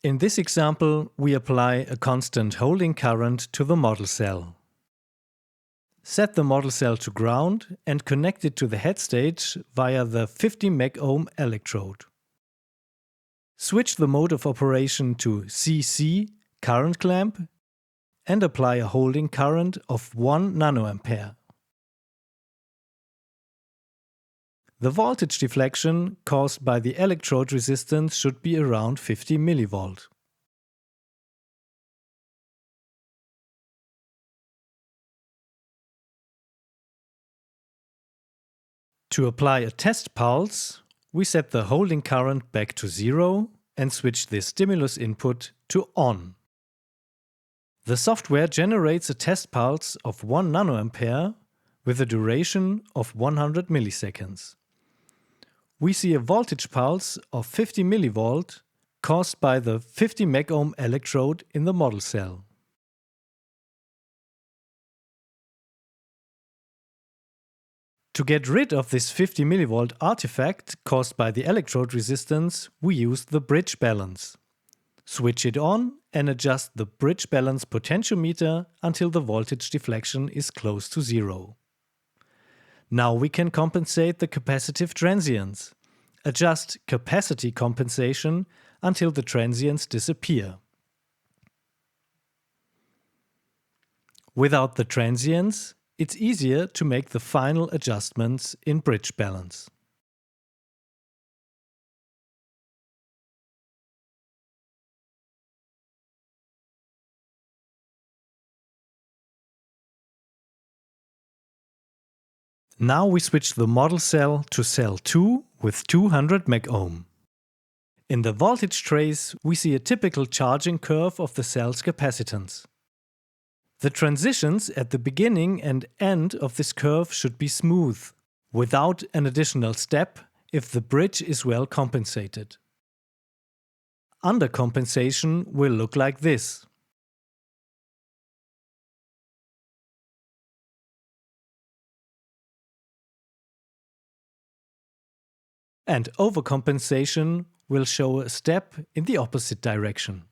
In this example, we apply a constant holding current to the model cell. Set the model cell to ground and connect it to the head stage via the 50 megohm electrode. Switch the mode of operation to CC, current clamp, and apply a holding current of 1 nanoampere. The voltage deflection caused by the electrode resistance should be around 50 mV. To apply a test pulse, we set the holding current back to 0 and switch the stimulus input to on. The software generates a test pulse of 1 nanoampere with a duration of 100 milliseconds. We see a voltage pulse of 50 mV caused by the 50 megohm electrode in the model cell. To get rid of this 50 mV artifact caused by the electrode resistance, we use the bridge balance. Switch it on and adjust the bridge balance potentiometer until the voltage deflection is close to 0. Now we can compensate the capacitive transients. Adjust capacity compensation until the transients disappear. Without the transients, it's easier to make the final adjustments in bridge balance. Now we switch the model cell to cell 2 with 200 megohm. In the voltage trace, we see a typical charging curve of the cell's capacitance. The transitions at the beginning and end of this curve should be smooth, without an additional step if the bridge is well compensated. Undercompensation will look like this. And overcompensation will show a step in the opposite direction.